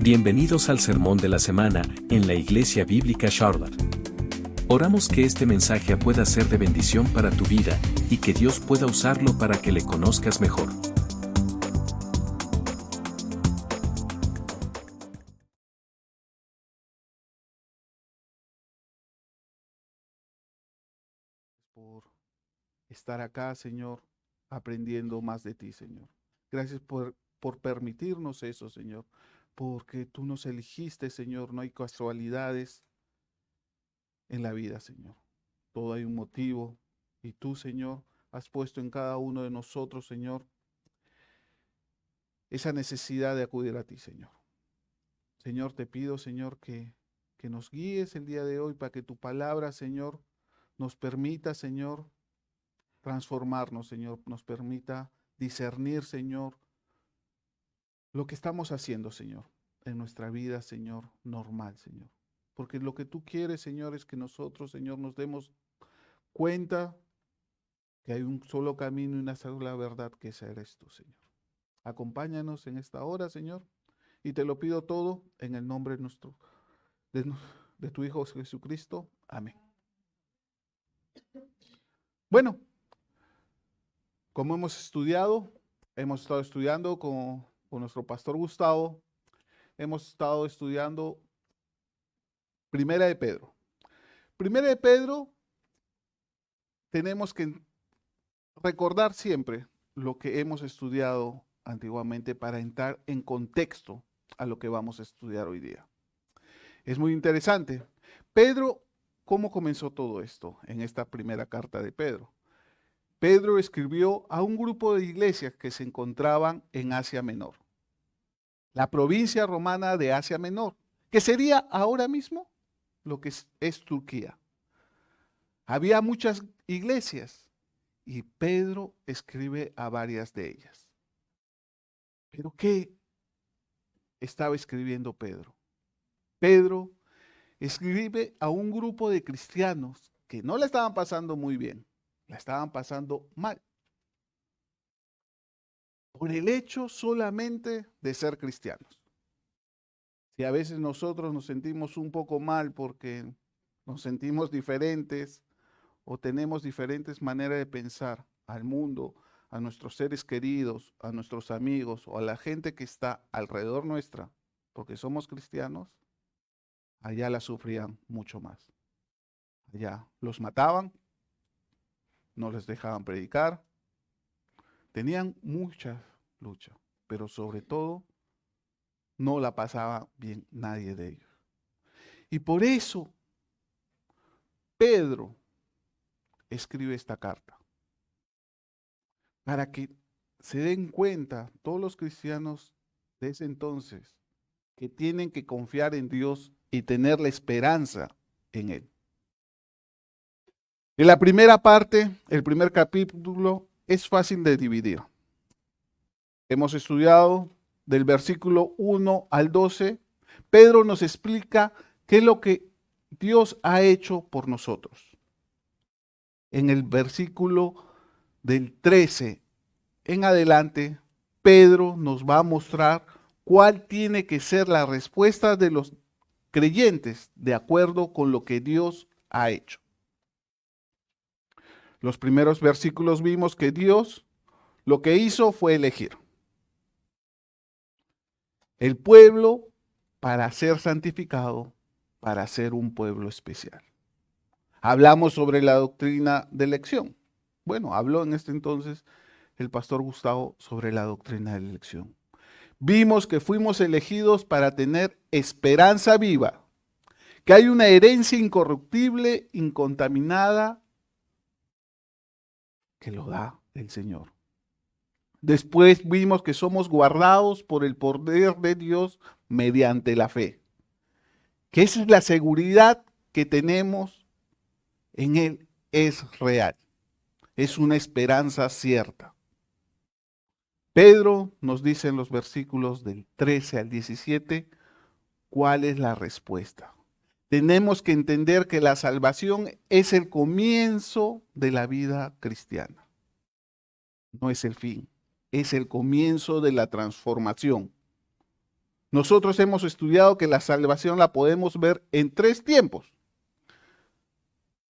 Bienvenidos al Sermón de la Semana en la Iglesia Bíblica Charlotte. Oramos que este mensaje pueda ser de bendición para tu vida y que Dios pueda usarlo para que le conozcas mejor. Por estar acá, Señor, aprendiendo más de ti, Señor. Gracias por permitirnos eso, Señor, porque tú nos elegiste, Señor. No hay casualidades en la vida, Señor. Todo hay un motivo y tú, Señor, has puesto en cada uno de nosotros, Señor, esa necesidad de acudir a ti, Señor. Señor, te pido, Señor, que nos guíes el día de hoy para que tu palabra, Señor, nos permita, Señor, transformarnos, Señor, nos permita discernir, Señor, lo que estamos haciendo, Señor, en nuestra vida, Señor, normal, Señor. Porque lo que tú quieres, Señor, es que nosotros, Señor, nos demos cuenta que hay un solo camino y una sola verdad, que esa eres tú, Señor. Acompáñanos en esta hora, Señor, y te lo pido todo en el nombre nuestro, de tu Hijo Jesucristo. Amén. Bueno, como hemos estado estudiando con nuestro pastor Gustavo, hemos estado estudiando Primera de Pedro. Primera de Pedro, tenemos que recordar siempre lo que hemos estudiado antiguamente para entrar en contexto a lo que vamos a estudiar hoy día. Es muy interesante. Pedro, ¿cómo comenzó todo esto en esta primera carta de Pedro? Pedro escribió a un grupo de iglesias que se encontraban en Asia Menor, la provincia romana de Asia Menor, que sería ahora mismo lo que es Turquía. Había muchas iglesias y Pedro escribe a varias de ellas. ¿Pero qué estaba escribiendo Pedro? Pedro escribe a un grupo de cristianos que no la estaban pasando muy bien, la estaban pasando mal, por el hecho solamente de ser cristianos. Si a veces nosotros nos sentimos un poco mal porque nos sentimos diferentes o tenemos diferentes maneras de pensar al mundo, a nuestros seres queridos, a nuestros amigos o a la gente que está alrededor nuestra, porque somos cristianos, allá la sufrían mucho más. Allá los mataban, no les dejaban predicar, tenían mucha lucha, pero sobre todo no la pasaba bien nadie de ellos. Y por eso Pedro escribe esta carta, para que se den cuenta todos los cristianos de ese entonces que tienen que confiar en Dios y tener la esperanza en Él. En la primera parte, el primer capítulo, es fácil de dividir. Hemos estudiado del versículo 1 al 12. Pedro nos explica qué es lo que Dios ha hecho por nosotros. En el versículo del 13 en adelante, Pedro nos va a mostrar cuál tiene que ser la respuesta de los creyentes de acuerdo con lo que Dios ha hecho. Los primeros versículos vimos que Dios lo que hizo fue elegir el pueblo para ser santificado, para ser un pueblo especial. Hablamos sobre la doctrina de elección. Bueno, habló en este entonces el pastor Gustavo sobre la doctrina de elección. Vimos que fuimos elegidos para tener esperanza viva, que hay una herencia incorruptible, incontaminada, que lo da el Señor. Después vimos que somos guardados por el poder de Dios mediante la fe, que esa es la seguridad que tenemos en Él, es real, es una esperanza cierta. Pedro nos dice en los versículos del 13 al 17 cuál es la respuesta. Tenemos que entender que la salvación es el comienzo de la vida cristiana. No es el fin, es el comienzo de la transformación. Nosotros hemos estudiado que la salvación la podemos ver en 3 tiempos.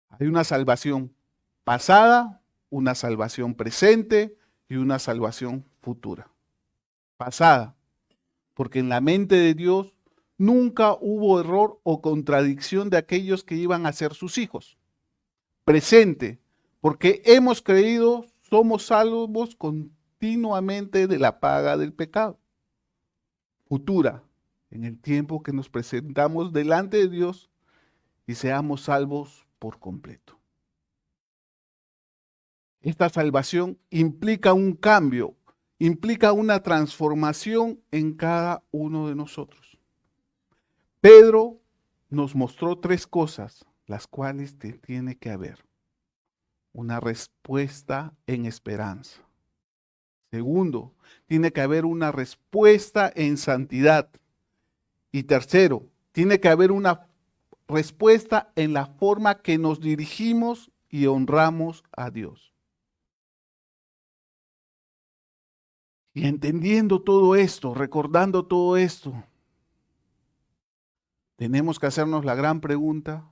Hay una salvación pasada, una salvación presente y una salvación futura. Pasada, porque en la mente de Dios nunca hubo error o contradicción de aquellos que iban a ser sus hijos. Presente, porque hemos creído, somos salvos continuamente de la paga del pecado. Futura, en el tiempo que nos presentamos delante de Dios y seamos salvos por completo. Esta salvación implica un cambio, implica una transformación en cada uno de nosotros. Pedro nos mostró 3 cosas, las cuales tiene que haber. Una respuesta en esperanza. Segundo, tiene que haber una respuesta en santidad. Y tercero, tiene que haber una respuesta en la forma que nos dirigimos y honramos a Dios. Y entendiendo todo esto, recordando todo esto, tenemos que hacernos la gran pregunta,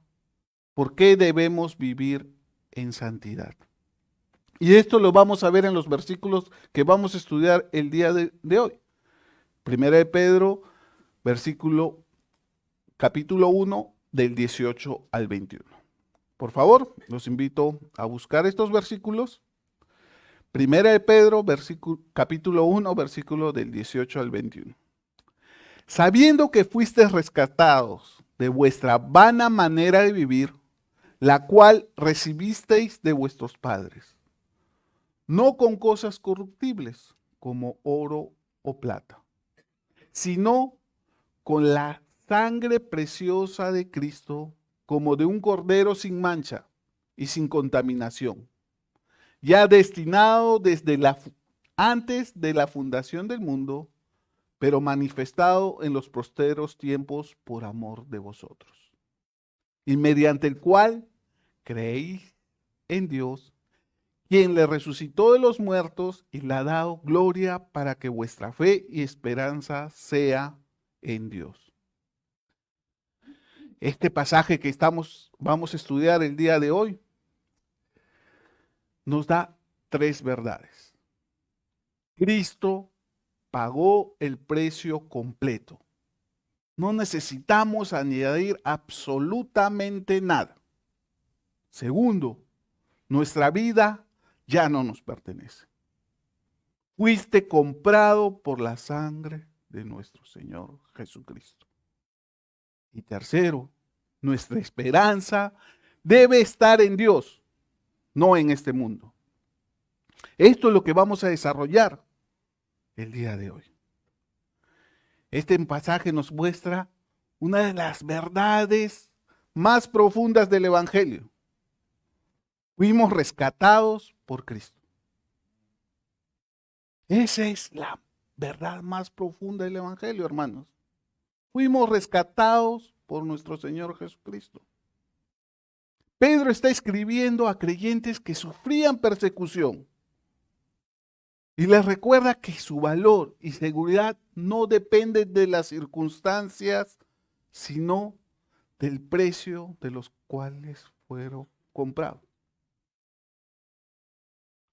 ¿por qué debemos vivir en santidad? Y esto lo vamos a ver en los versículos que vamos a estudiar el día de hoy. Primera de Pedro, capítulo 1, del 18 al 21. Por favor, los invito a buscar estos versículos. Primera de Pedro, capítulo 1, versículo del 18 al 21. Sabiendo que fuisteis rescatados de vuestra vana manera de vivir, la cual recibisteis de vuestros padres, no con cosas corruptibles, como oro o plata, sino con la sangre preciosa de Cristo, como de un cordero sin mancha y sin contaminación, ya destinado desde antes de la fundación del mundo, pero manifestado en los posteros tiempos por amor de vosotros, y mediante el cual creéis en Dios, quien le resucitó de los muertos y le ha dado gloria para que vuestra fe y esperanza sea en Dios. Este pasaje que vamos a estudiar el día de hoy nos da 3 verdades. Cristo pagó el precio completo. No necesitamos añadir absolutamente nada. Segundo, nuestra vida ya no nos pertenece. Fuiste comprado por la sangre de nuestro Señor Jesucristo. Y tercero, nuestra esperanza debe estar en Dios, no en este mundo. Esto es lo que vamos a desarrollar el día de hoy. Este pasaje nos muestra una de las verdades más profundas del Evangelio. Fuimos rescatados por Cristo. Esa es la verdad más profunda del Evangelio, hermanos. Fuimos rescatados por nuestro Señor Jesucristo. Pedro está escribiendo a creyentes que sufrían persecución y les recuerda que su valor y seguridad no dependen de las circunstancias, sino del precio de los cuales fueron comprados.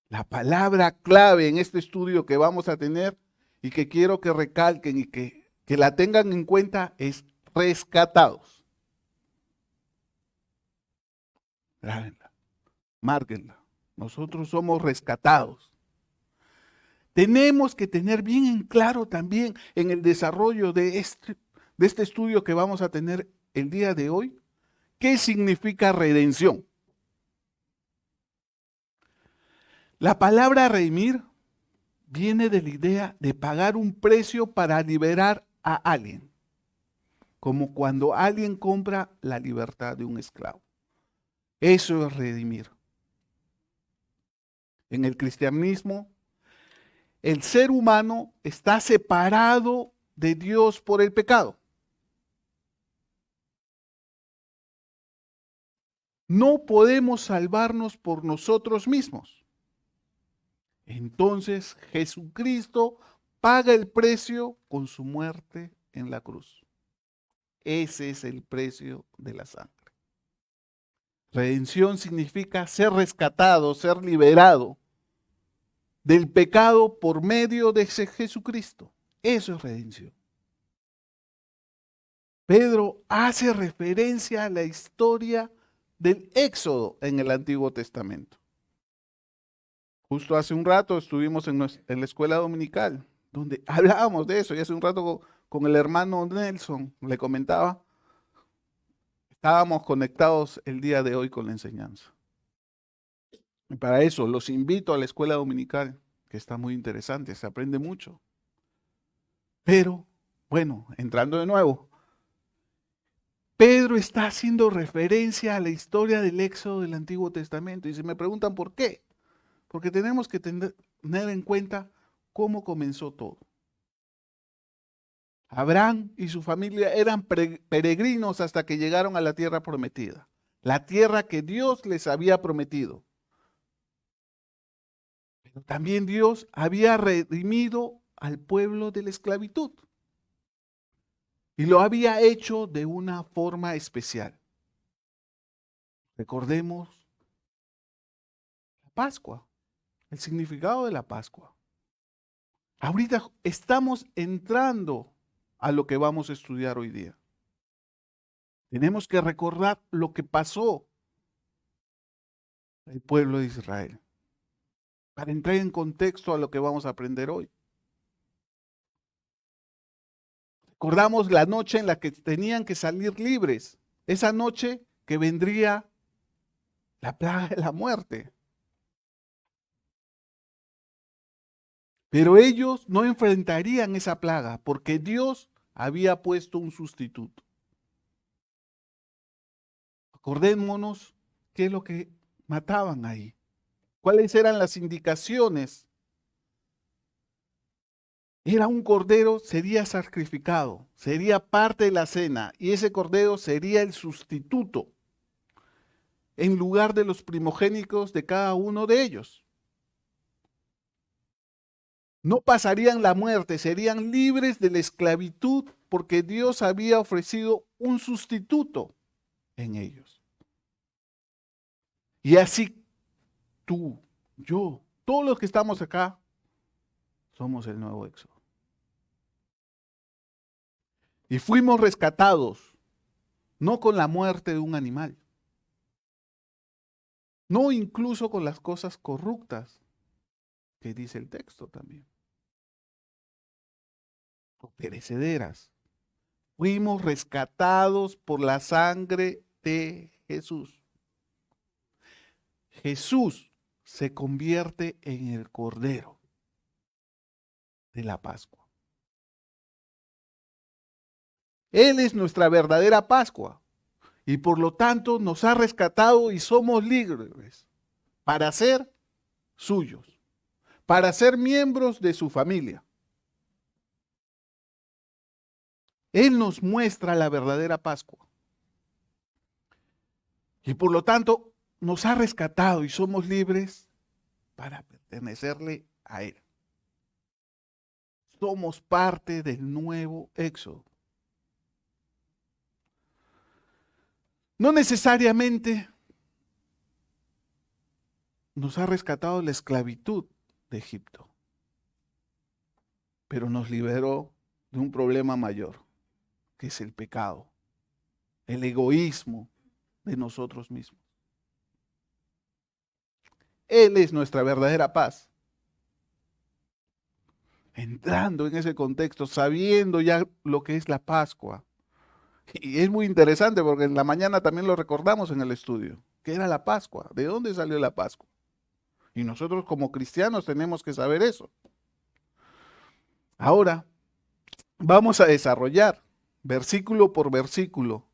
La palabra clave en este estudio que vamos a tener y que quiero que recalquen y que la tengan en cuenta es rescatados. Grábenla, márquenla. Nosotros somos rescatados. Tenemos que tener bien en claro también en el desarrollo de este estudio que vamos a tener el día de hoy, qué significa redención. La palabra redimir viene de la idea de pagar un precio para liberar a alguien, como cuando alguien compra la libertad de un esclavo. Eso es redimir. En el cristianismo, el ser humano está separado de Dios por el pecado. No podemos salvarnos por nosotros mismos. Entonces Jesucristo paga el precio con su muerte en la cruz. Ese es el precio de la sangre. Redención significa ser rescatado, ser liberado del pecado por medio de Jesucristo. Eso es redención. Pedro hace referencia a la historia del Éxodo en el Antiguo Testamento. Justo hace un rato estuvimos en la escuela dominical, donde hablábamos de eso, y hace un rato con el hermano Nelson le comentaba, estábamos conectados el día de hoy con la enseñanza. Y para eso los invito a la escuela dominical, que está muy interesante, se aprende mucho. Pero, bueno, entrando de nuevo, Pedro está haciendo referencia a la historia del Éxodo del Antiguo Testamento. Y se me preguntan por qué. Porque tenemos que tener en cuenta cómo comenzó todo. Abraham y su familia eran peregrinos hasta que llegaron a la tierra prometida. La tierra que Dios les había prometido. Pero también Dios había redimido al pueblo de la esclavitud. Y lo había hecho de una forma especial. Recordemos la Pascua, el significado de la Pascua. Ahorita estamos entrando a lo que vamos a estudiar hoy día. Tenemos que recordar lo que pasó al pueblo de Israel, para entrar en contexto a lo que vamos a aprender hoy. Recordamos la noche en la que tenían que salir libres, esa noche que vendría la plaga de la muerte. Pero ellos no enfrentarían esa plaga porque Dios había puesto un sustituto. Acordémonos qué es lo que mataban ahí. ¿Cuáles eran las indicaciones? Era un cordero, sería sacrificado, sería parte de la cena y ese cordero sería el sustituto en lugar de los primogénitos de cada uno de ellos. No pasarían la muerte, serían libres de la esclavitud porque Dios había ofrecido un sustituto en ellos. Y así tú, yo, todos los que estamos acá, somos el nuevo Éxodo. Y fuimos rescatados, no con la muerte de un animal, no incluso con las cosas corruptas que dice el texto también, o perecederas. Fuimos rescatados por la sangre de Jesús. Jesús se convierte en el Cordero de la Pascua. Él es nuestra verdadera Pascua y por lo tanto nos ha rescatado y somos libres para ser suyos, para ser miembros de su familia. Él nos muestra la verdadera Pascua y por lo tanto nos ha rescatado y somos libres para pertenecerle a Él. Somos parte del nuevo Éxodo. No necesariamente nos ha rescatado la esclavitud de Egipto, pero nos liberó de un problema mayor, que es el pecado, el egoísmo de nosotros mismos. Él es nuestra verdadera paz. Entrando en ese contexto, sabiendo ya lo que es la Pascua. Y es muy interesante porque en la mañana también lo recordamos en el estudio. ¿Qué era la Pascua? ¿De dónde salió la Pascua? Y nosotros como cristianos tenemos que saber eso. Ahora, vamos a desarrollar versículo por versículo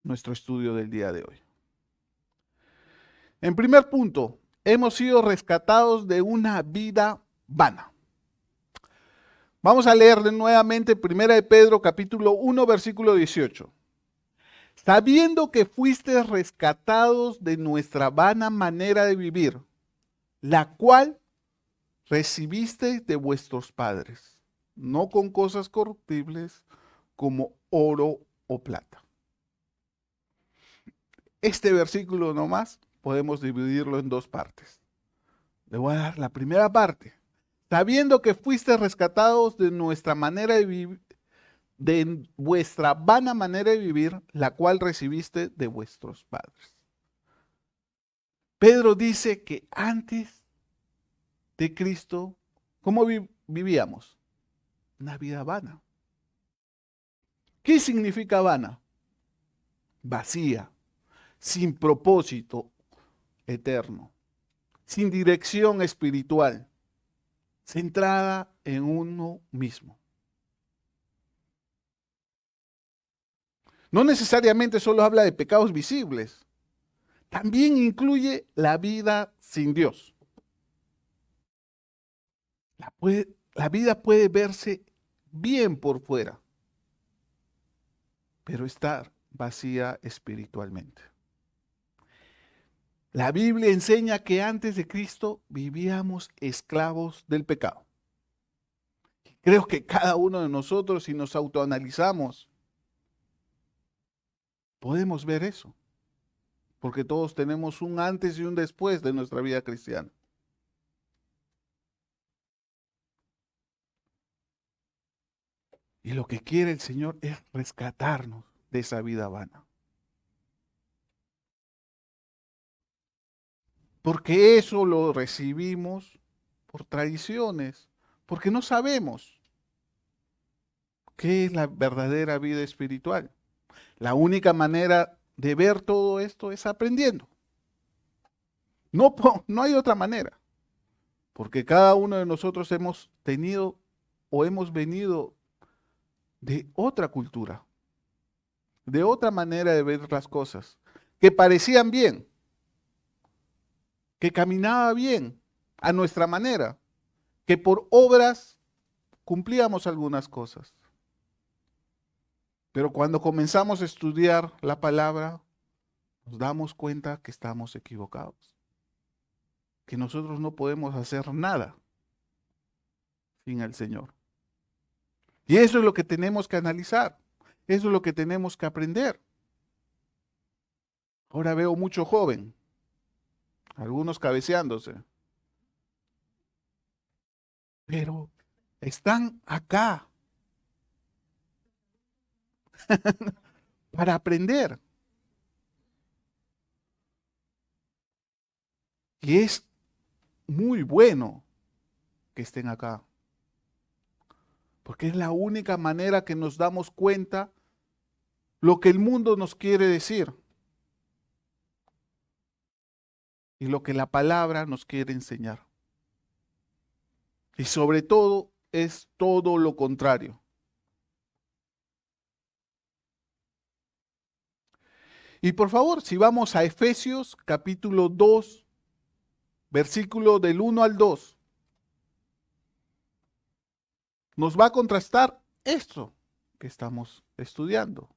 nuestro estudio del día de hoy. En primer punto, hemos sido rescatados de una vida vana. Vamos a leer nuevamente 1 de Pedro capítulo 1 versículo 18. Sabiendo que fuiste rescatados de nuestra vana manera de vivir, la cual recibisteis de vuestros padres. no con cosas corruptibles como oro o plata. Este versículo nomás podemos dividirlo en dos partes. Le voy a dar la primera parte. Sabiendo que fuiste rescatados de nuestra manera de vivir, de vuestra vana manera de vivir, la cual recibiste de vuestros padres. Pedro dice que antes de Cristo, ¿cómo vivíamos? Una vida vana. ¿Qué significa vana? Vacía, sin propósito eterno, sin dirección espiritual, centrada en uno mismo. No necesariamente solo habla de pecados visibles, también incluye la vida sin Dios. La vida puede verse bien por fuera, pero estar vacía espiritualmente. La Biblia enseña que antes de Cristo vivíamos esclavos del pecado. Creo que cada uno de nosotros, si nos autoanalizamos, podemos ver eso, porque todos tenemos un antes y un después de nuestra vida cristiana. Y lo que quiere el Señor es rescatarnos de esa vida vana. Porque eso lo recibimos por tradiciones, porque no sabemos qué es la verdadera vida espiritual. La única manera de ver todo esto es aprendiendo. No hay otra manera, porque cada uno de nosotros hemos tenido o hemos venido de otra cultura, de otra manera de ver las cosas, que parecían bien, que caminaba bien a nuestra manera, que por obras cumplíamos algunas cosas. Pero cuando comenzamos a estudiar la palabra, nos damos cuenta que estamos equivocados, que nosotros no podemos hacer nada sin el Señor. Y eso es lo que tenemos que analizar, eso es lo que tenemos que aprender. Ahora veo mucho joven, algunos cabeceándose, pero están acá para aprender. Y es muy bueno que estén acá, porque es la única manera que nos damos cuenta lo que el mundo nos quiere decir y lo que la palabra nos quiere enseñar. Y sobre todo es todo lo contrario. Y por favor, si vamos a Efesios capítulo 2, versículo del 1 al 2, nos va a contrastar esto que estamos estudiando.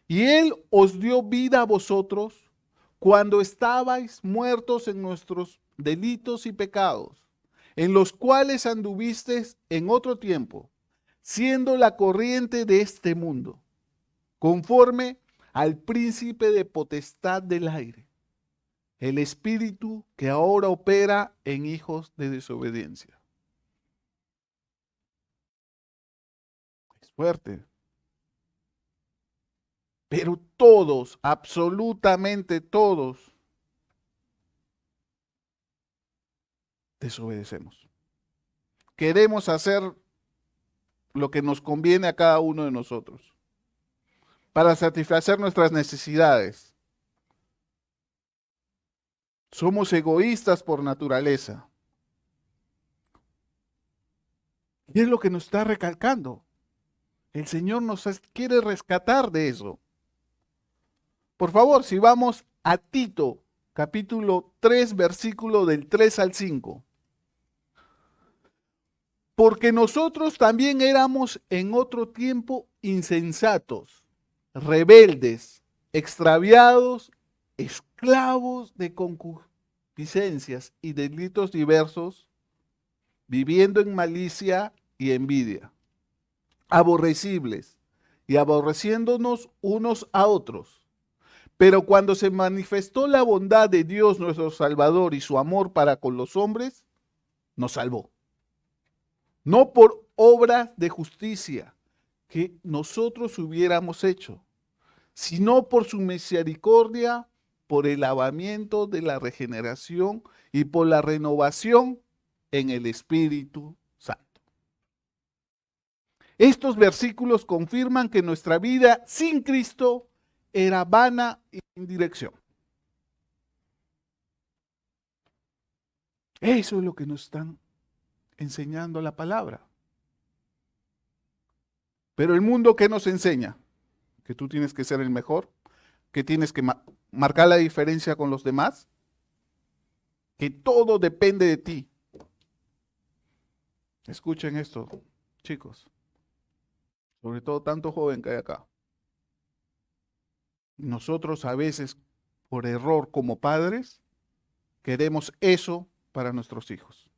Y Él os dio vida a vosotros cuando estabais muertos en nuestros delitos y pecados, en los cuales anduvisteis en otro tiempo, siendo la corriente de este mundo, conforme al príncipe de potestad del aire, el espíritu que ahora opera en hijos de desobediencia. Es fuerte. Pero todos, absolutamente todos, desobedecemos. Queremos hacer lo que nos conviene a cada uno de nosotros para satisfacer nuestras necesidades. Somos egoístas por naturaleza. Y es lo que nos está recalcando. El Señor nos quiere rescatar de eso. Por favor, si vamos a Tito, capítulo 3, versículo del 3 al 5. Porque nosotros también éramos en otro tiempo insensatos, rebeldes, extraviados, esclavos de concupiscencias y delitos diversos, viviendo en malicia y envidia, aborrecibles y aborreciéndonos unos a otros. Pero cuando se manifestó la bondad de Dios nuestro Salvador y su amor para con los hombres, nos salvó. No por obras de justicia que nosotros hubiéramos hecho, sino por su misericordia, por el lavamiento de la regeneración y por la renovación en el Espíritu Santo. Estos versículos confirman que nuestra vida sin Cristo era vana y sin dirección. Eso es lo que nos están enseñando la palabra. Pero el mundo, ¿qué nos enseña? Que tú tienes que ser el mejor, que tienes que marcar la diferencia con los demás, que todo depende de ti. Escuchen esto, chicos, sobre todo tanto joven que hay acá. Nosotros a veces, por error como padres, queremos eso para nuestros hijos.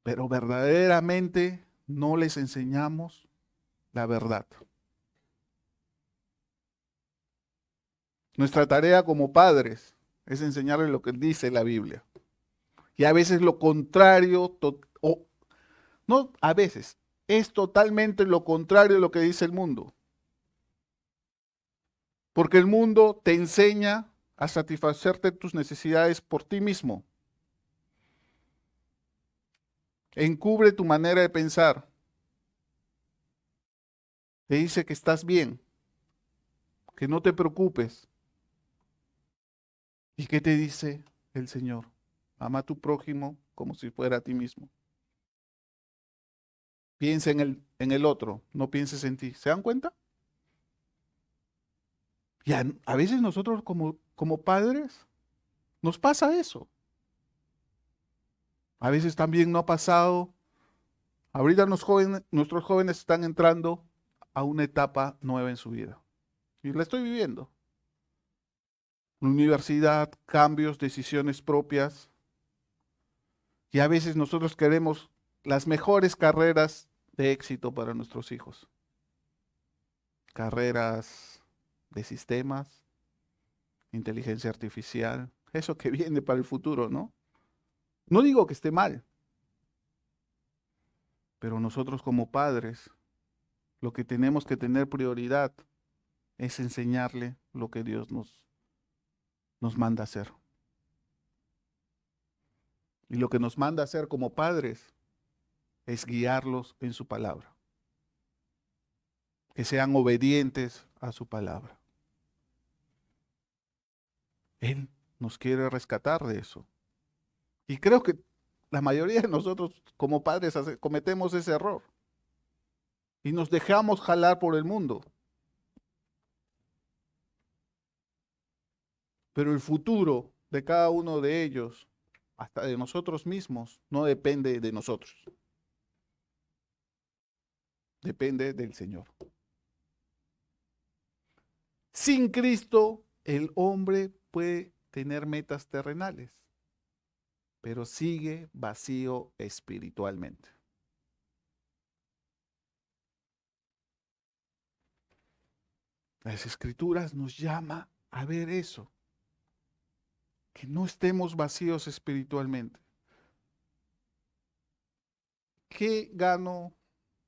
Pero verdaderamente no les enseñamos la verdad. Nuestra tarea como padres es enseñarles lo que dice la Biblia. Y a veces lo contrario, no a veces, es totalmente lo contrario de lo que dice el mundo. Porque el mundo te enseña a satisfacerte tus necesidades por ti mismo. Encubre tu manera de pensar. Te dice que estás bien, que no te preocupes. ¿Y qué te dice el Señor? Ama a tu prójimo como si fuera a ti mismo. Piensa en el otro, no pienses en ti. ¿Se dan cuenta? Y a veces nosotros como padres nos pasa eso. A veces también no ha pasado. Ahorita nuestros jóvenes están entrando a una etapa nueva en su vida. Y la estoy viviendo. Universidad, cambios, decisiones propias. Y a veces nosotros queremos las mejores carreras de éxito para nuestros hijos. Carreras de sistemas, inteligencia artificial, eso que viene para el futuro, ¿no? No digo que esté mal, pero nosotros como padres, lo que tenemos que tener prioridad es enseñarle lo que Dios nos manda hacer. Y lo que nos manda hacer como padres es guiarlos en su palabra. Que sean obedientes a su palabra. Él nos quiere rescatar de eso. Y creo que la mayoría de nosotros como padres cometemos ese error. Y nos dejamos jalar por el mundo. Pero el futuro de cada uno de ellos, hasta de nosotros mismos, no depende de nosotros. Depende del Señor. Sin Cristo, el hombre puede tener metas terrenales, pero sigue vacío espiritualmente. Las Escrituras nos llama a ver eso, que no estemos vacíos espiritualmente. ¿Qué gano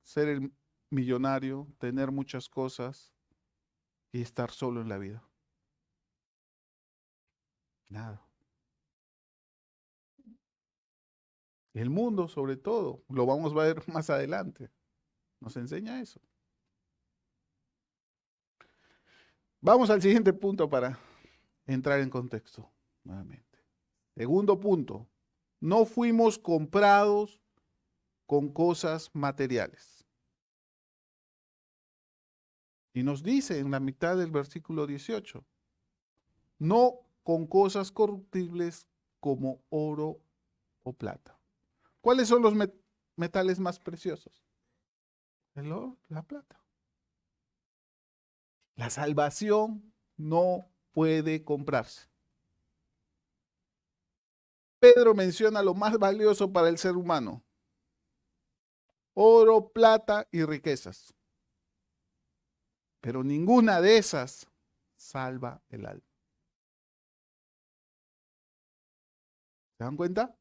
ser el millonario, tener muchas cosas y estar solo en la vida? Nada. El mundo, sobre todo, lo vamos a ver más adelante, nos enseña eso. Vamos al siguiente punto para entrar en contexto nuevamente. Segundo punto, no fuimos comprados con cosas materiales. Y nos dice en la mitad del versículo 18, no con cosas corruptibles como oro o plata. ¿Cuáles son los metales más preciosos? El oro, la plata. La salvación no puede comprarse. Pedro menciona lo más valioso para el ser humano. oro, plata y riquezas. Pero ninguna de esas salva el alma. ¿Se dan cuenta?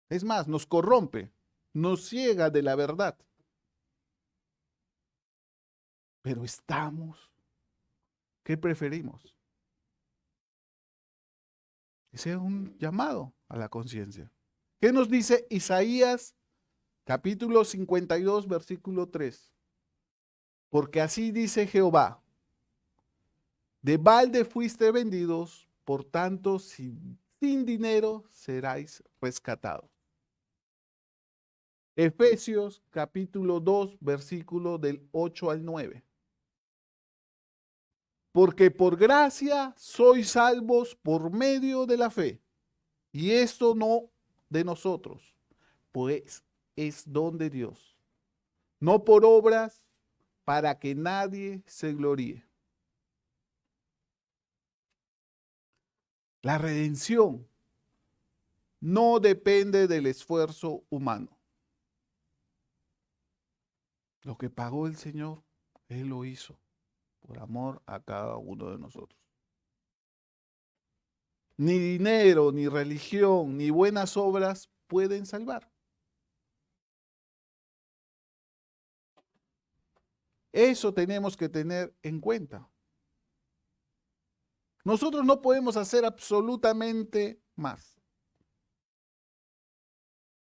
Es más, nos corrompe, nos ciega de la verdad. Pero ¿qué preferimos? Ese es un llamado a la conciencia. ¿Qué nos dice Isaías capítulo 52, versículo 3? Porque así dice Jehová, de balde fuiste vendidos, por tanto sin dinero seráis rescatados. Efesios capítulo 2, versículo del 8 al 9. Porque por gracia sois salvos por medio de la fe, y esto no de nosotros, pues es don de Dios, no por obras, para que nadie se gloríe. La redención no depende del esfuerzo humano. Lo que pagó el Señor, Él lo hizo por amor a cada uno de nosotros. Ni dinero, ni religión, ni buenas obras pueden salvar. Eso tenemos que tener en cuenta. Nosotros no podemos hacer absolutamente más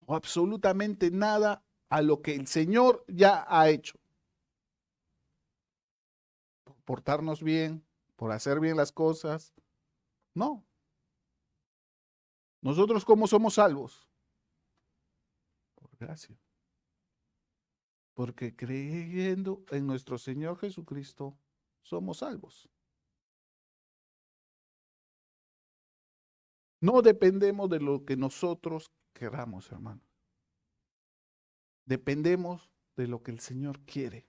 o absolutamente nada a lo que el Señor ya ha hecho. Por portarnos bien, por hacer bien las cosas. No. ¿Nosotros cómo somos salvos? Por gracia. Porque creyendo en nuestro Señor Jesucristo, somos salvos. No dependemos de lo que nosotros queramos, hermano. Dependemos de lo que el Señor quiere.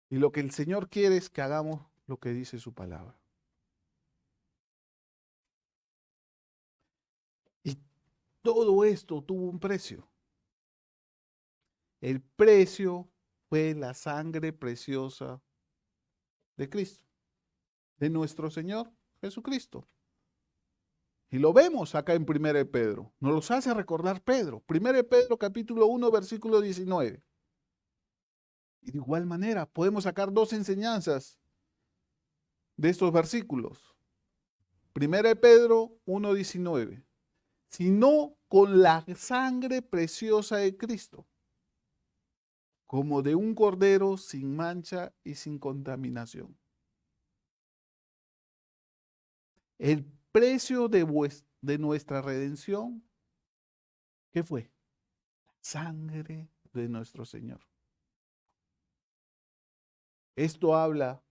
Y lo que el Señor quiere es que hagamos lo que dice su palabra. Y todo esto tuvo un precio. El precio fue la sangre preciosa de Cristo, de nuestro Señor Jesucristo. Y lo vemos acá en 1 Pedro. Nos los hace recordar Pedro. 1 Pedro capítulo 1, versículo 19. Y de igual manera podemos sacar dos enseñanzas de estos versículos. 1 Pedro 1, 19. Sino con la sangre preciosa de Cristo, como de un cordero sin mancha y sin contaminación. El precio de nuestra redención, ¿qué fue? Sangre de nuestro Señor. Esto habla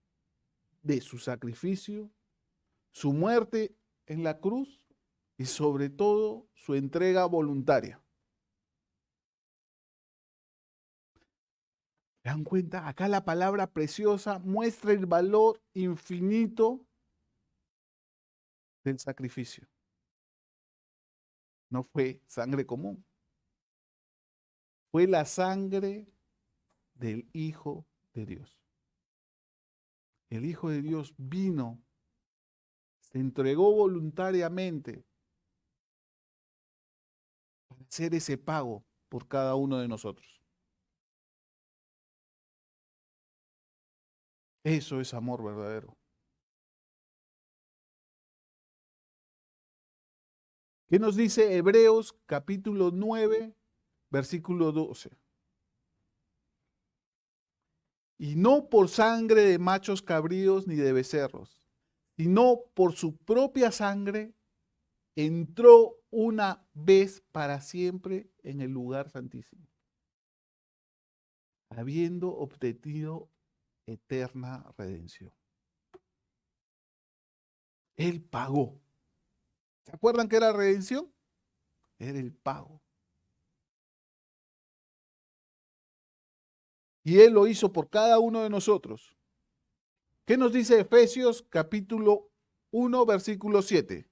de su sacrificio, su muerte en la cruz y sobre todo su entrega voluntaria. ¿Se dan cuenta? Acá la palabra preciosa muestra el valor infinito del sacrificio. No fue sangre común. Fue la sangre del Hijo de Dios. El Hijo de Dios vino, se entregó voluntariamente para hacer ese pago por cada uno de nosotros. Eso es amor verdadero. ¿Qué nos dice Hebreos capítulo 9, versículo 12? Y no por sangre de machos cabríos ni de becerros, sino por su propia sangre entró una vez para siempre en el lugar santísimo, habiendo obtenido eterna redención. Él pagó. ¿Se acuerdan qué era redención? Era el pago. Y Él lo hizo por cada uno de nosotros. ¿Qué nos dice Efesios capítulo 1, versículo 7?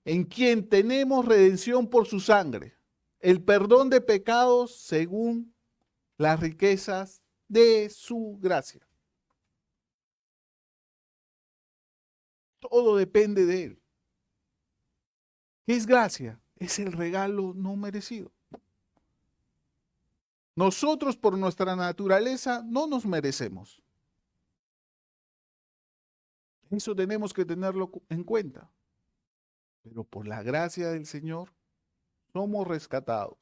En quien tenemos redención por su sangre, el perdón de pecados según las riquezas de su gracia. Todo depende de Él. ¿Qué es gracia? Es el regalo no merecido. Nosotros por nuestra naturaleza no nos merecemos. Eso tenemos que tenerlo en cuenta. Pero por la gracia del Señor somos rescatados.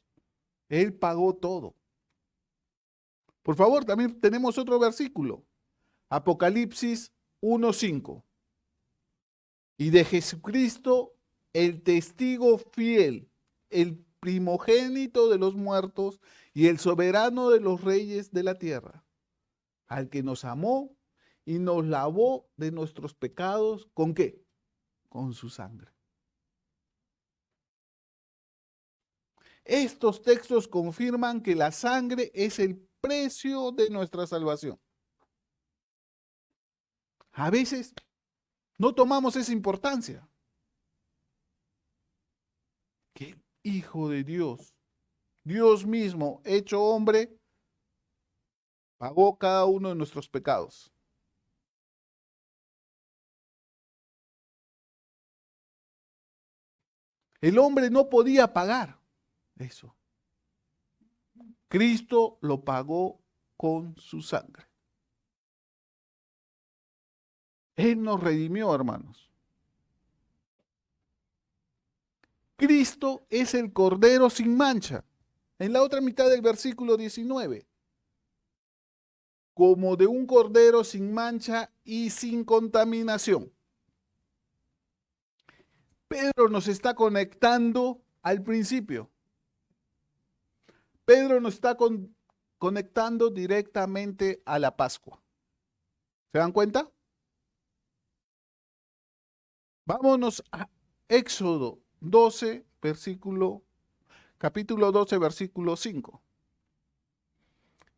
Él pagó todo. Por favor, también tenemos otro versículo. Apocalipsis 1:5. Y de Jesucristo, el testigo fiel, el primogénito de los muertos y el soberano de los reyes de la tierra, al que nos amó y nos lavó de nuestros pecados, ¿con qué? Con su sangre. Estos textos confirman que la sangre es el precio de nuestra salvación. A veces no tomamos esa importancia. Que Hijo de Dios, Dios mismo, hecho hombre, pagó cada uno de nuestros pecados. El hombre no podía pagar eso. Cristo lo pagó con su sangre. Él nos redimió, hermanos. Cristo es el Cordero sin mancha. En la otra mitad del versículo 19. Como de un cordero sin mancha y sin contaminación. Pedro nos está conectando al principio. Pedro nos está conectando directamente a la Pascua. ¿Se dan cuenta? Vámonos a Éxodo 12, capítulo 12, versículo 5.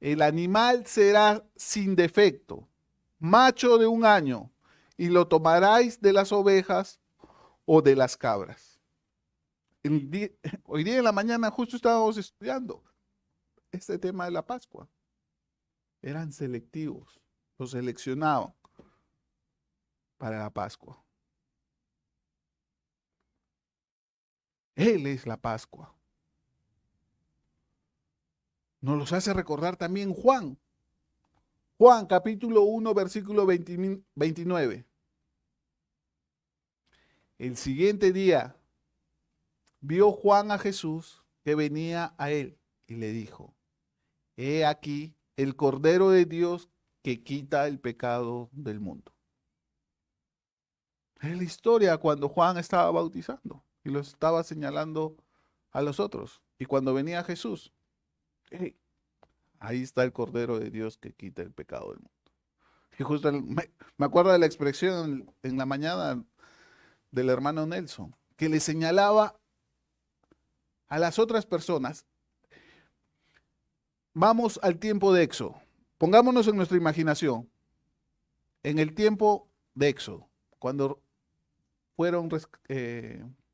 El animal será sin defecto, macho de 1 año, y lo tomaréis de las ovejas o de las cabras. Hoy día en la mañana justo estábamos estudiando este tema de la Pascua. Eran selectivos, los seleccionaban para la Pascua. Él es la Pascua. Nos los hace recordar también Juan. Juan capítulo 1 versículo 29. El siguiente día vio Juan a Jesús que venía a él y le dijo: He aquí el Cordero de Dios que quita el pecado del mundo. Es la historia cuando Juan estaba bautizando y lo estaba señalando a los otros. Y cuando venía Jesús, hey, ahí está el Cordero de Dios que quita el pecado del mundo. Y justo me acuerdo de la expresión en la mañana del hermano Nelson, que le señalaba a las otras personas. Vamos al tiempo de Éxodo. Pongámonos en nuestra imaginación. En el tiempo de Éxodo, cuando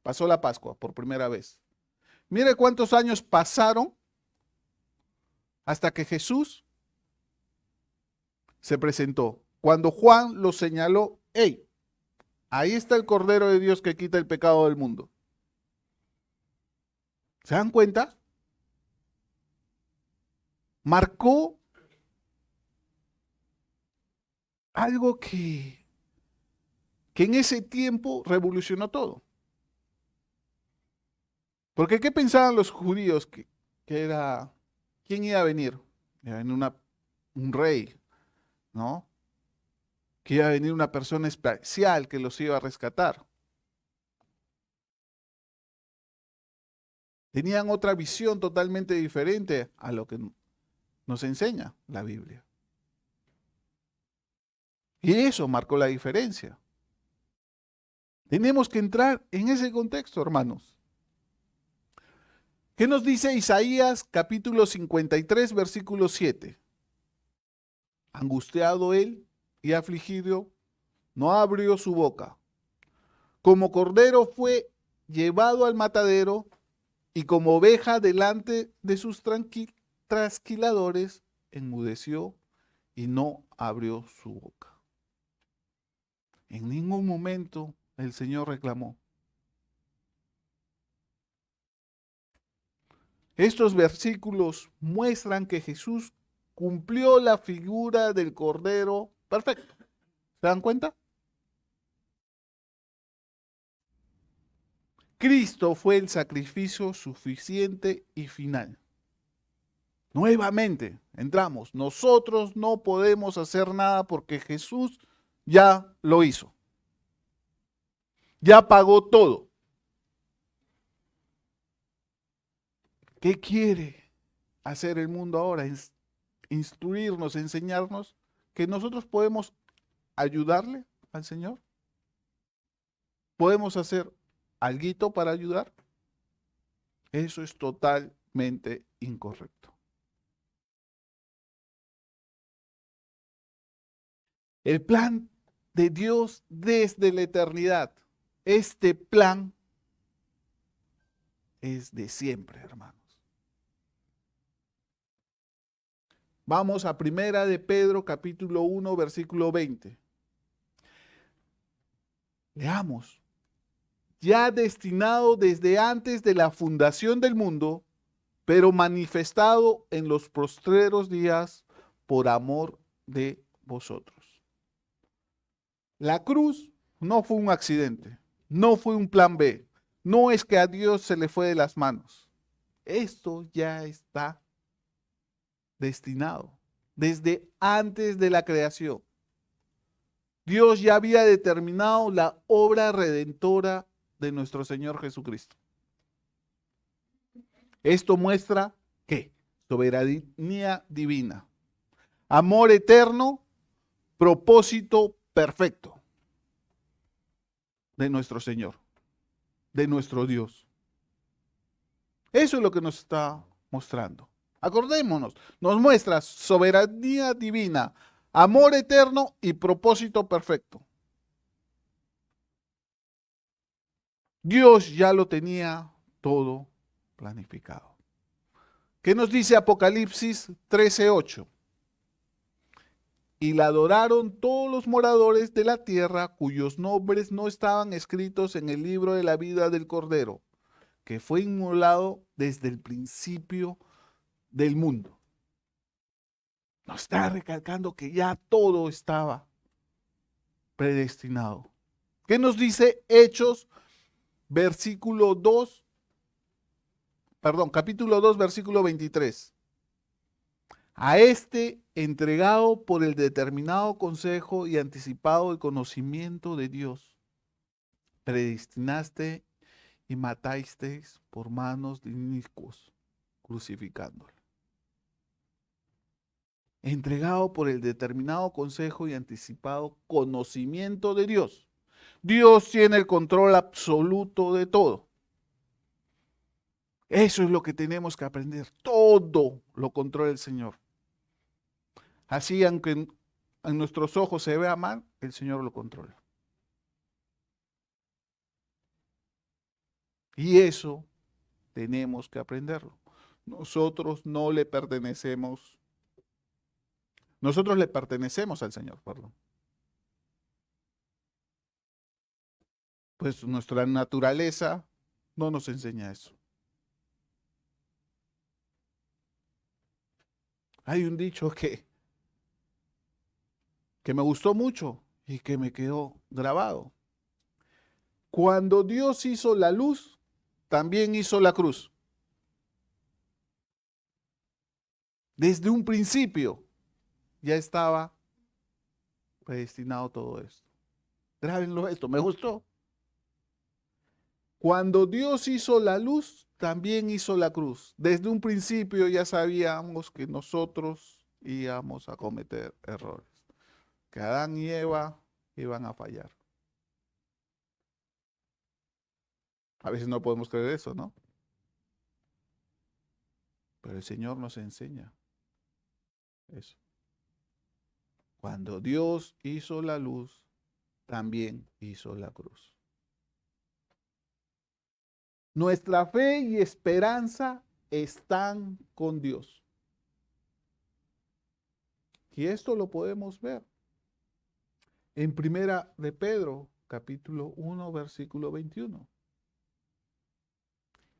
pasó la Pascua por primera vez. Mire cuántos años pasaron hasta que Jesús se presentó. Cuando Juan lo señaló, hey, ahí está el Cordero de Dios que quita el pecado del mundo. ¿Se dan cuenta? Marcó algo que en ese tiempo revolucionó todo. Porque ¿qué pensaban los judíos que era? ¿Quién iba a venir? Iba a venir un rey, ¿no? Que iba a venir una persona especial que los iba a rescatar. Tenían otra visión totalmente diferente a lo que nos enseña la Biblia. Y eso marcó la diferencia. Tenemos que entrar en ese contexto, hermanos. ¿Qué nos dice Isaías capítulo 53, versículo 7? Angustiado él y afligido, no abrió su boca. Como cordero fue llevado al matadero y como oveja delante de sus trasquiladores, enmudeció y no abrió su boca. En ningún momento el Señor reclamó. Estos versículos muestran que Jesús cumplió la figura del Cordero perfecto. ¿Se dan cuenta? Cristo fue el sacrificio suficiente y final. Nuevamente, entramos. Nosotros no podemos hacer nada porque Jesús ya lo hizo. Ya pagó todo. ¿Qué quiere hacer el mundo ahora? Instruirnos, enseñarnos que nosotros podemos ayudarle al Señor. ¿Podemos hacer alguito para ayudar? Eso es totalmente incorrecto. El plan de Dios desde la eternidad, este plan es de siempre, hermanos. Vamos a Primera de Pedro, capítulo 1, versículo 20. Leamos. Ya destinado desde antes de la fundación del mundo, pero manifestado en los postreros días por amor de vosotros. La cruz no fue un accidente, no fue un plan B, no es que a Dios se le fue de las manos. Esto ya está destinado desde antes de la creación. Dios ya había determinado la obra redentora de nuestro Señor Jesucristo. Esto muestra ¿qué? Soberanía divina, amor eterno, propósito perfecto de nuestro Señor, de nuestro Dios. Eso es lo que nos está mostrando. Acordémonos, nos muestra soberanía divina, amor eterno y propósito perfecto. Dios ya lo tenía todo planificado. ¿Qué nos dice Apocalipsis 13:8? Y la adoraron todos los moradores de la tierra cuyos nombres no estaban escritos en el libro de la vida del Cordero, que fue inmolado desde el principio del mundo. Nos está recalcando que ya todo estaba predestinado. ¿Qué nos dice Hechos, capítulo 2, versículo 23? A este entregado por el determinado consejo y anticipado el conocimiento de Dios, predestinaste y matasteis por manos de inicuos, crucificándolo. Entregado por el determinado consejo y anticipado conocimiento de Dios. Dios tiene el control absoluto de todo. Eso es lo que tenemos que aprender. Todo lo controla el Señor. Así, aunque en nuestros ojos se vea mal, el Señor lo controla. Y eso tenemos que aprenderlo. Nosotros no le pertenecemos. Nosotros le pertenecemos al Señor, perdón. Pues nuestra naturaleza no nos enseña eso. Hay un dicho que me gustó mucho y que me quedó grabado. Cuando Dios hizo la luz, también hizo la cruz. Desde un principio ya estaba predestinado todo esto. Grábenlo esto, me gustó. Cuando Dios hizo la luz, también hizo la cruz. Desde un principio ya sabíamos que nosotros íbamos a cometer errores, que Adán y Eva iban a fallar. A veces no podemos creer eso, ¿no? Pero el Señor nos enseña eso. Cuando Dios hizo la luz, también hizo la cruz. Nuestra fe y esperanza están con Dios. Y esto lo podemos ver en Primera de Pedro, capítulo 1, versículo 21.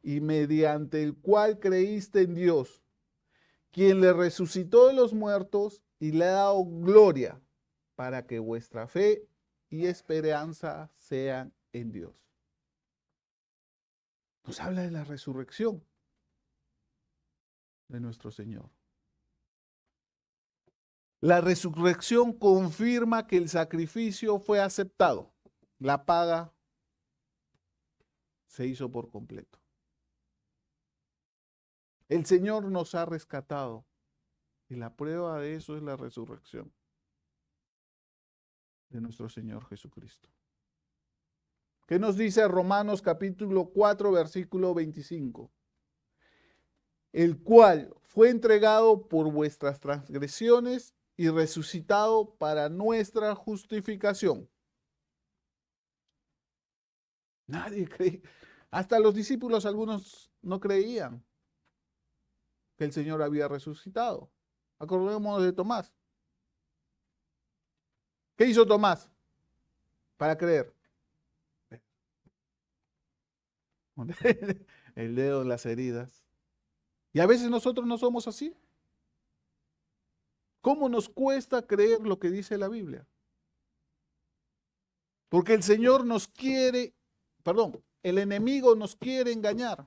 Y mediante el cual creíste en Dios, quien le resucitó de los muertos y le ha dado gloria, para que vuestra fe y esperanza sean en Dios. Nos habla de la resurrección de nuestro Señor. La resurrección confirma que el sacrificio fue aceptado. La paga se hizo por completo. El Señor nos ha rescatado y la prueba de eso es la resurrección de nuestro Señor Jesucristo. ¿Qué nos dice Romanos capítulo 4, versículo 25? El cual fue entregado por vuestras transgresiones y resucitado para nuestra justificación. Nadie cree. Hasta los discípulos, algunos no creían que el Señor había resucitado. Acordémonos de Tomás. ¿Qué hizo Tomás para creer? El dedo en las heridas. Y a veces nosotros no somos así. ¿Cómo nos cuesta creer lo que dice la Biblia? Porque el Señor nos quiere, perdón, el enemigo nos quiere engañar.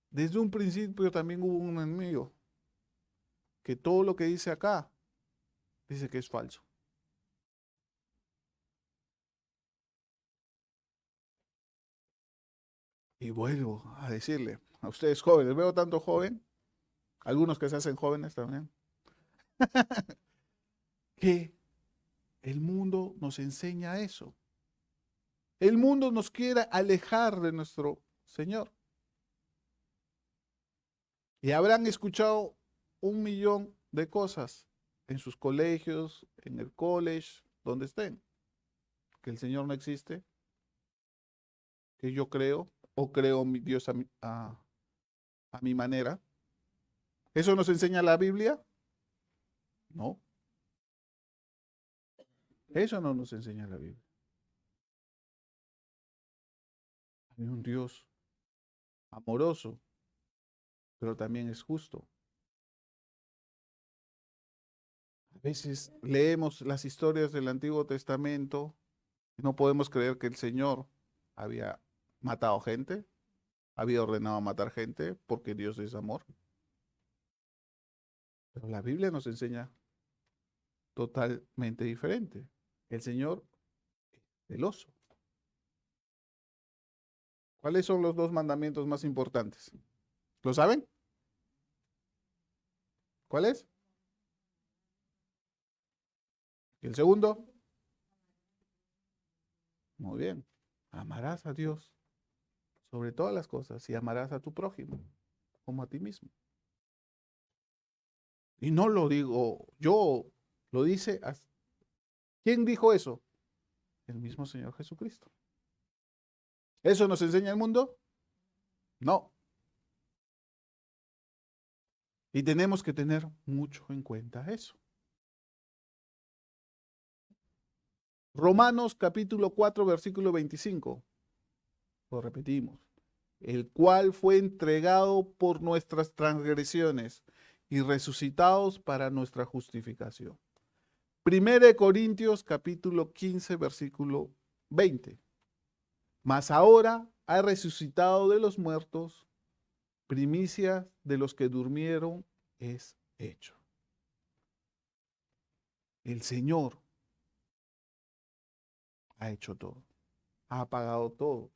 Desde un principio también hubo un enemigo que todo lo que dice acá dice que es falso. Y vuelvo a decirle a ustedes jóvenes, veo tanto joven, algunos que se hacen jóvenes también, que el mundo nos enseña eso. El mundo nos quiere alejar de nuestro Señor. Y habrán escuchado 1.000.000 de cosas en sus colegios, en el college, donde estén. Que el Señor no existe, que yo creo, o creo mi Dios a mi manera. ¿Eso nos enseña la Biblia? No. Eso no nos enseña la Biblia. Hay un Dios amoroso, pero también es justo. A veces leemos las historias del Antiguo Testamento y no podemos creer que el Señor había matado gente, había ordenado matar gente, porque Dios es amor. Pero la Biblia nos enseña totalmente diferente. El Señor es celoso. ¿Cuáles son los 2 mandamientos más importantes? ¿Lo saben? ¿Cuál es? ¿Y el segundo? Muy bien. Amarás a Dios sobre todas las cosas y amarás a tu prójimo como a ti mismo. Y no lo digo yo, lo dice. ¿Quién dijo eso? El mismo Señor Jesucristo. ¿Eso nos enseña el mundo? No. Y tenemos que tener mucho en cuenta eso. Romanos capítulo 4, versículo 25. Lo repetimos. El cual fue entregado por nuestras transgresiones y resucitados para nuestra justificación. Primera de Corintios capítulo 15, versículo 20. Mas ahora ha resucitado de los muertos, primicia de los que durmieron es hecho. El Señor ha hecho todo, ha pagado todo.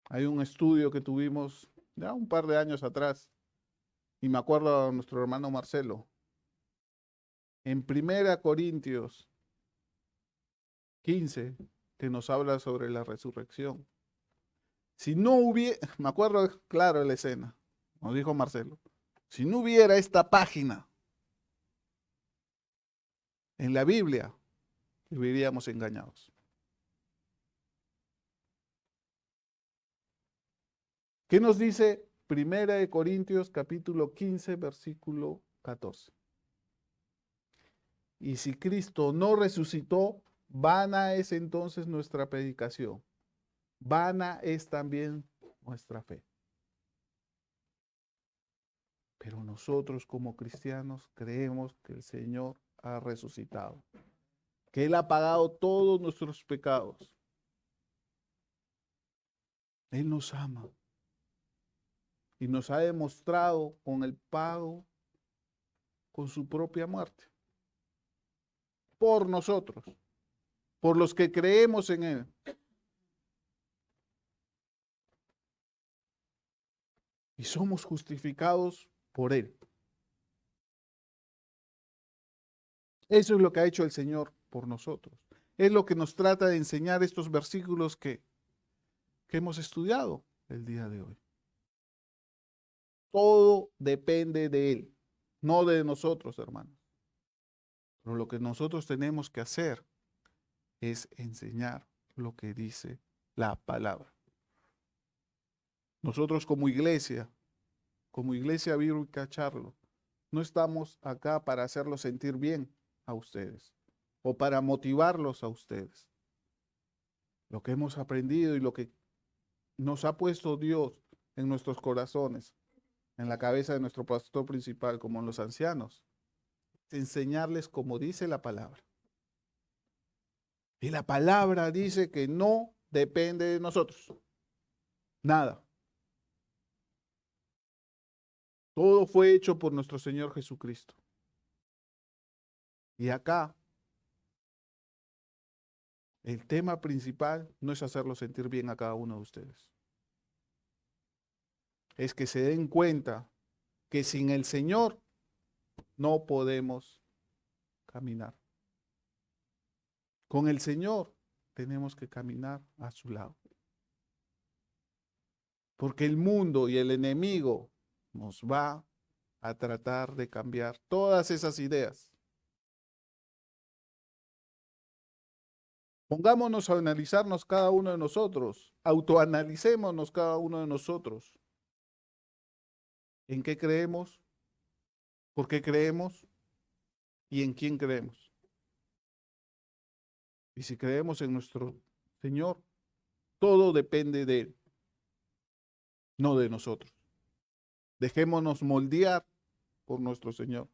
Hay un estudio que tuvimos ya un par de años atrás, y me acuerdo a nuestro hermano Marcelo, en Primera Corintios 15, que nos habla sobre la resurrección. Si no hubiera, me acuerdo claro de la escena, nos dijo Marcelo, si no hubiera esta página en la Biblia, viviríamos engañados. ¿Qué nos dice 1 Corintios capítulo 15, versículo 14? Y si Cristo no resucitó, vana es entonces nuestra predicación. Vana es también nuestra fe. Pero nosotros como cristianos creemos que el Señor ha resucitado, que Él ha pagado todos nuestros pecados. Él nos ama y nos ha demostrado con el pago, con su propia muerte, por nosotros, por los que creemos en Él. Y somos justificados por Él. Eso es lo que ha hecho el Señor por nosotros. Es lo que nos trata de enseñar estos versículos que hemos estudiado el día de hoy. Todo depende de Él, no de nosotros, hermanos. Pero lo que nosotros tenemos que hacer es enseñar lo que dice la palabra. Nosotros como iglesia bíblica Charlo, no estamos acá para hacerlos sentir bien a ustedes o para motivarlos a ustedes. Lo que hemos aprendido y lo que nos ha puesto Dios en nuestros corazones, en la cabeza de nuestro pastor principal, como en los ancianos, es enseñarles como dice la palabra. Y la palabra dice que no depende de nosotros. Nada. Todo fue hecho por nuestro Señor Jesucristo. Y acá, el tema principal no es hacerlo sentir bien a cada uno de ustedes. Es que se den cuenta que sin el Señor no podemos caminar. Con el Señor tenemos que caminar a su lado. Porque el mundo y el enemigo nos va a tratar de cambiar todas esas ideas. Pongámonos a analizarnos cada uno de nosotros, autoanalicémonos cada uno de nosotros. ¿En qué creemos? ¿Por qué creemos? ¿Y en quién creemos? Y si creemos en nuestro Señor, todo depende de Él, no de nosotros. Dejémonos moldear por nuestro Señor.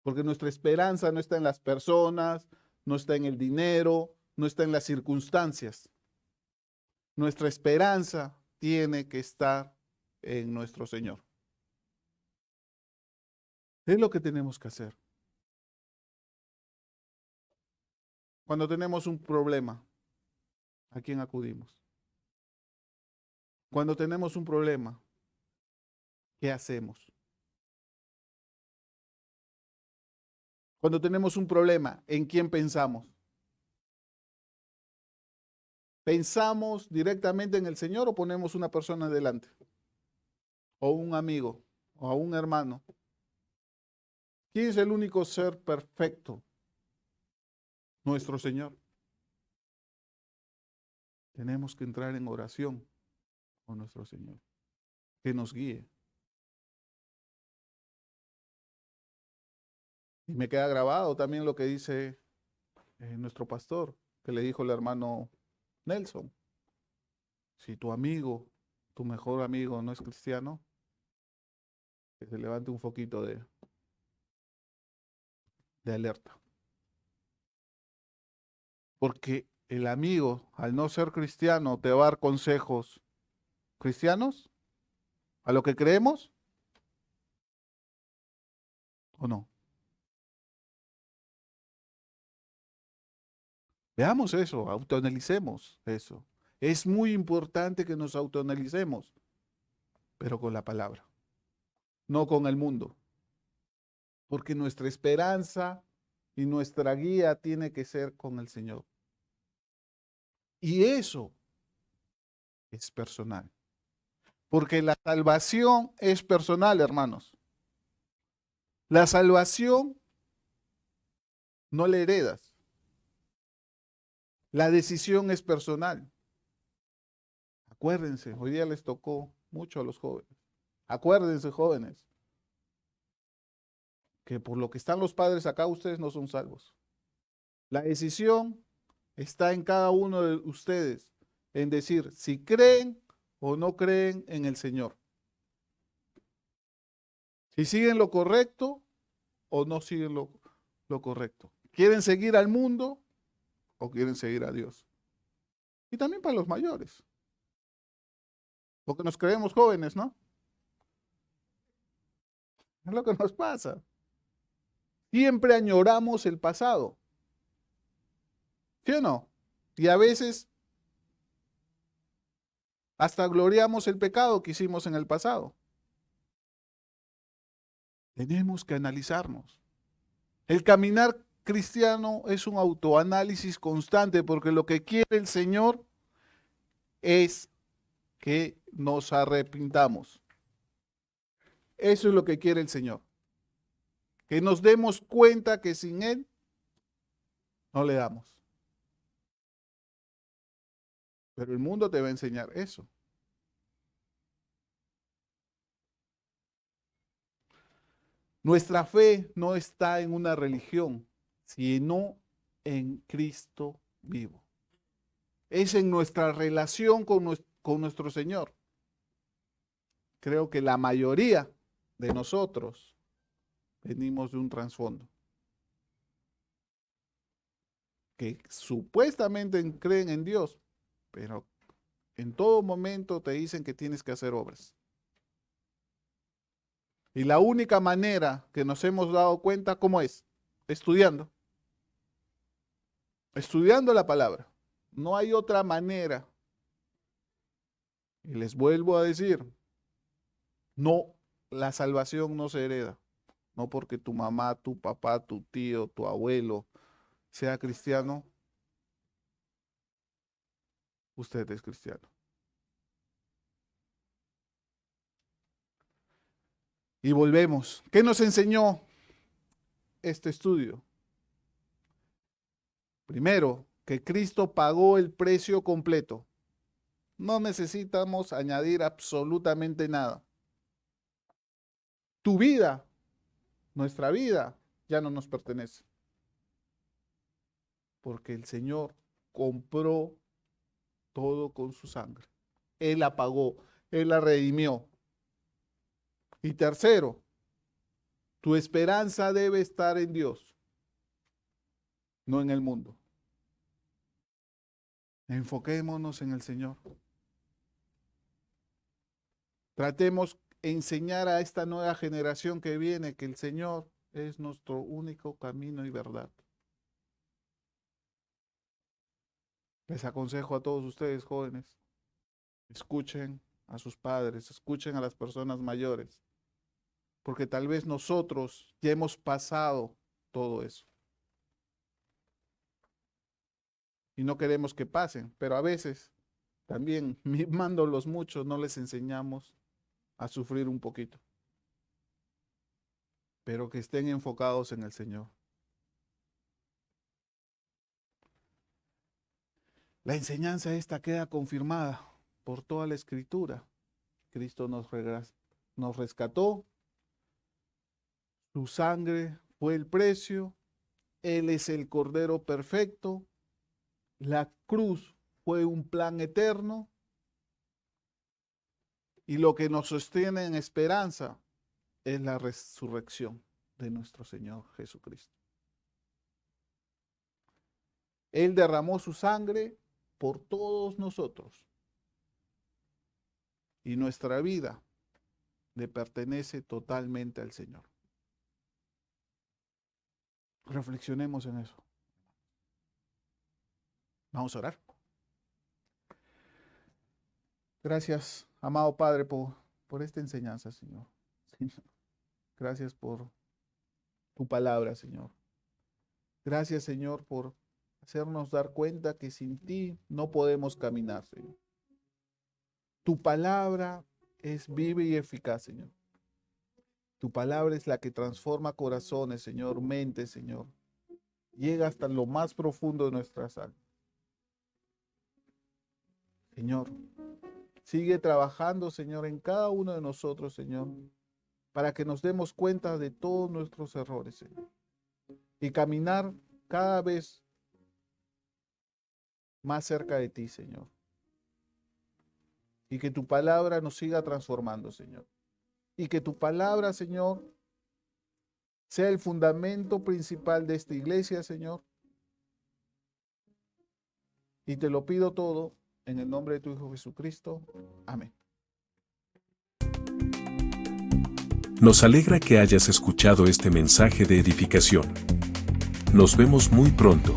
Porque nuestra esperanza no está en las personas, no está en el dinero, no está en las circunstancias. Nuestra esperanza tiene que estar en nuestro Señor. Es lo que tenemos que hacer. Cuando tenemos un problema, ¿a quién acudimos? Cuando tenemos un problema, ¿qué hacemos? Cuando tenemos un problema, ¿en quién pensamos? ¿Pensamos directamente en el Señor o ponemos una persona delante? O un amigo, o a un hermano. ¿Quién es el único ser perfecto? Nuestro Señor. Tenemos que entrar en oración con nuestro Señor, que nos guíe. Y me queda grabado también lo que dice nuestro pastor, que le dijo el hermano Nelson. Si tu amigo, tu mejor amigo no es cristiano, que se levante un foquito de alerta. Porque el amigo, al no ser cristiano, te va a dar consejos cristianos a lo que creemos, ¿o no? Veamos eso, autoanalicemos eso. Es muy importante que nos autoanalicemos, pero con la palabra, no con el mundo. Porque nuestra esperanza y nuestra guía tiene que ser con el Señor. Y eso es personal. Porque la salvación es personal, hermanos. La salvación no la heredas. La decisión es personal. Acuérdense, hoy día les tocó mucho a los jóvenes. Acuérdense, jóvenes, que por lo que están los padres acá, ustedes no son salvos. La decisión está en cada uno de ustedes, en decir si creen o no creen en el Señor. Si siguen lo correcto o no siguen lo correcto. ¿Quieren seguir al mundo o quieren seguir a Dios? Y también para los mayores. Porque nos creemos jóvenes, ¿no? Es lo que nos pasa. Siempre añoramos el pasado. ¿Sí o no? Y a veces hasta gloriamos el pecado que hicimos en el pasado. Tenemos que analizarnos. El caminar cristiano es un autoanálisis constante porque lo que quiere el Señor es que nos arrepintamos. Eso es lo que quiere el Señor. Que nos demos cuenta que sin Él no le damos. Pero el mundo te va a enseñar eso. Nuestra fe no está en una religión, sino en Cristo vivo. Es en nuestra relación con nuestro Señor. Creo que la mayoría de nosotros venimos de un trasfondo. Que supuestamente creen en Dios, pero en todo momento te dicen que tienes que hacer obras. Y la única manera que nos hemos dado cuenta, ¿cómo es? Estudiando. Estudiando la palabra. No hay otra manera. Y les vuelvo a decir, no, la salvación no se hereda. No porque tu mamá, tu papá, tu tío, tu abuelo sea cristiano, usted es cristiano. Y volvemos. ¿Qué nos enseñó este estudio? Primero, que Cristo pagó el precio completo. No necesitamos añadir absolutamente nada. Tu vida, nuestra vida, ya no nos pertenece. Porque el Señor compró todo con su sangre. Él la pagó, Él la redimió. Y tercero, tu esperanza debe estar en Dios, no en el mundo. Enfoquémonos en el Señor. Tratemos de enseñar a esta nueva generación que viene que el Señor es nuestro único camino y verdad. Les aconsejo a todos ustedes, jóvenes, escuchen a sus padres, escuchen a las personas mayores, porque tal vez nosotros ya hemos pasado todo eso. Y no queremos que pasen, pero a veces también, mimándolos mucho, no les enseñamos a sufrir un poquito, pero que estén enfocados en el Señor. La enseñanza esta queda confirmada por toda la Escritura. Cristo nos rescató, su sangre fue el precio, Él es el Cordero perfecto, la cruz fue un plan eterno y lo que nos sostiene en esperanza es la resurrección de nuestro Señor Jesucristo. Él derramó su sangre por todos nosotros y nuestra vida le pertenece totalmente al Señor. Reflexionemos en eso. Vamos a orar. Gracias, amado Padre, por esta enseñanza, Señor. Gracias por tu palabra, Señor. Gracias, Señor, por hacernos dar cuenta que sin ti no podemos caminar, Señor. Tu palabra es viva y eficaz, Señor. Tu palabra es la que transforma corazones, Señor, mentes, Señor. Llega hasta lo más profundo de nuestras almas. Señor, Sigue trabajando, Señor, en cada uno de nosotros, Señor, para que nos demos cuenta de todos nuestros errores, Señor, y caminar cada vez más cerca de ti, Señor. Y que tu palabra nos siga transformando, Señor. Y que tu palabra, Señor, sea el fundamento principal de esta iglesia, Señor. Y te lo pido todo en el nombre de tu Hijo Jesucristo. Amén. Nos alegra que hayas escuchado este mensaje de edificación. Nos vemos muy pronto.